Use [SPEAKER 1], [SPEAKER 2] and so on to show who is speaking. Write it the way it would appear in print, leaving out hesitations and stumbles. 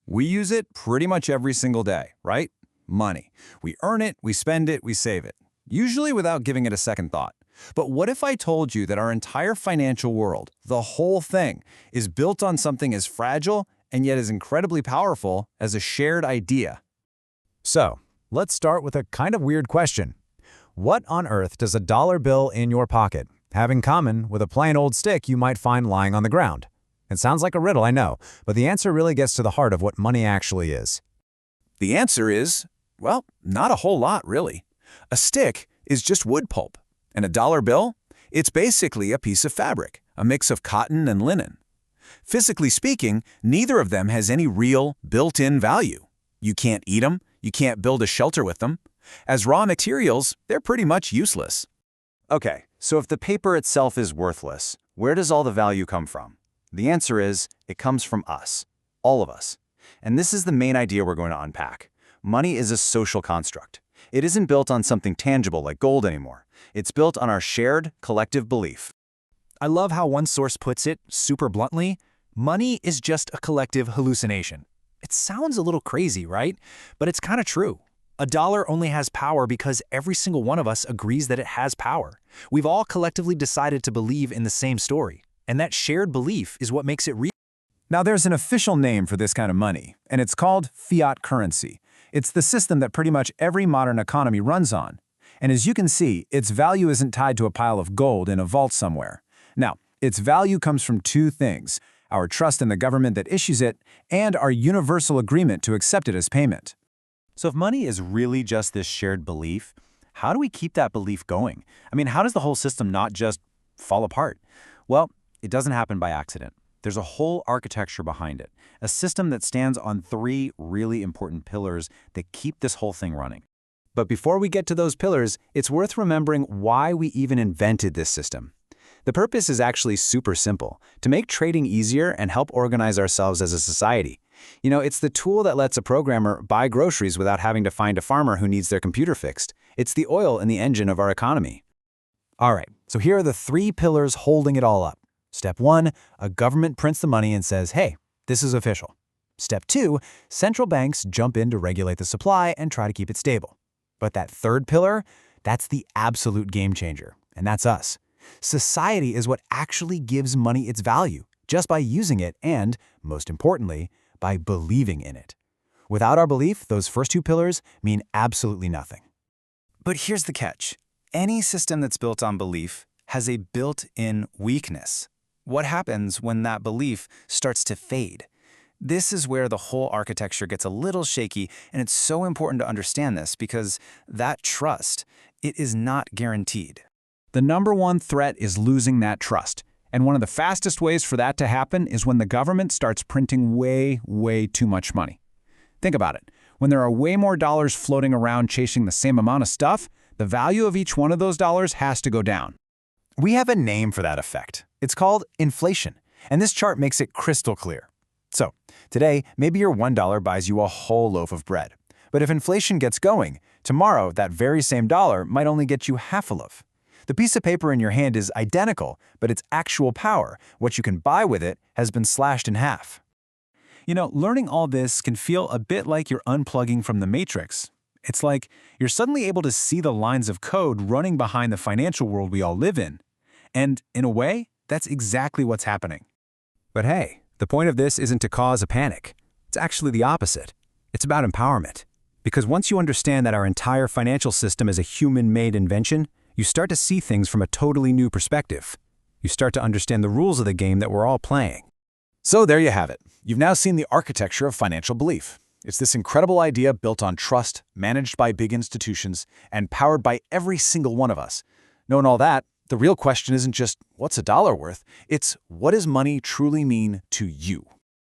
[SPEAKER 1] We use it pretty much every single day, right? Money. We earn it, we spend it, we save it. Usually without giving it a second thought. But what if I told you that our entire financial world, the whole thing, is built on something as fragile and yet as incredibly powerful as a shared idea?
[SPEAKER 2] So, let's start with a kind of weird question. What on earth does a dollar bill in your pocket have in common with a plain old stick you might find lying on the ground? It sounds like a riddle, I know, but the answer really gets to the heart of what money actually is.
[SPEAKER 1] The answer is, well, not a whole lot, really. A stick is just wood pulp. And a dollar bill? It's basically a piece of fabric, a mix of cotton and linen. Physically speaking, neither of them has any real, built-in value. You can't eat them, you can't build a shelter with them. As raw materials, they're pretty much useless.
[SPEAKER 2] Okay, so if the paper itself is worthless, where does all the value come from? The answer is, it comes from us, all of us. And this is the main idea we're going to unpack. Money is a social construct. It isn't built on something tangible like gold anymore. It's built on our shared, collective belief.
[SPEAKER 3] I love how one source puts it, super bluntly, money is just a collective hallucination. It sounds a little crazy, right? But it's kind of true. A dollar only has power because every single one of us agrees that it has power. We've all collectively decided to believe in the same story, and that shared belief is what makes it real.
[SPEAKER 2] Now there's an official name for this kind of money, and it's called fiat currency. It's the system that pretty much every modern economy runs on. And as you can see, its value isn't tied to a pile of gold in a vault somewhere. Now, its value comes from two things: our trust in the government that issues it, and our universal agreement to accept it as payment. So if money is really just this shared belief, how do we keep that belief going? I mean, how does the whole system not just fall apart? Well, it doesn't happen by accident. There's a whole architecture behind it, a system that stands on three really important pillars that keep this whole thing running. But before we get to those pillars, it's worth remembering why we even invented this system. The purpose is actually super simple: to make trading easier and help organize ourselves as a society. You know, it's the tool that lets a programmer buy groceries without having to find a farmer who needs their computer fixed. It's the oil in the engine of our economy. All right, so here are the three pillars holding it all up. Step 1, a government prints the money and says, hey, this is official. Step 2, central banks jump in to regulate the supply and try to keep it stable. But that third pillar, that's the absolute game changer, and that's us. Society is what actually gives money its value, just by using it and, most importantly, by believing in it. Without our belief, those first two pillars mean absolutely nothing. But here's the catch. Any system that's built on belief has a built-in weakness. What happens when that belief starts to fade? This is where the whole architecture gets a little shaky, and it's so important to understand this because that trust, it is not guaranteed.
[SPEAKER 1] The number one threat is losing that trust. And one of the fastest ways for that to happen is when the government starts printing way too much money. Think about it. When there are way more dollars floating around chasing the same amount of stuff, the value of each one of those dollars has to go down.
[SPEAKER 2] We have a name for that effect. It's called inflation, and this chart makes it crystal clear. So, today, maybe your $1 buys you a whole loaf of bread. But if inflation gets going, tomorrow that very same dollar might only get you half a loaf. The piece of paper in your hand is identical, but its actual power, what you can buy with it, has been slashed in half.
[SPEAKER 3] You know, learning all this can feel a bit like you're unplugging from the Matrix. It's like you're suddenly able to see the lines of code running behind the financial world we all live in. And in a way, that's exactly what's happening.
[SPEAKER 2] But hey, the point of this isn't to cause a panic. It's actually the opposite. It's about empowerment. Because once you understand that our entire financial system is a human-made invention, you start to see things from a totally new perspective. You start to understand the rules of the game that we're all playing.
[SPEAKER 1] So there you have it. You've now seen the architecture of financial belief. It's this incredible idea built on trust, managed by big institutions, and powered by every single one of us. Knowing all that, the real question isn't just, what's a dollar worth? It's, what does money truly mean to you?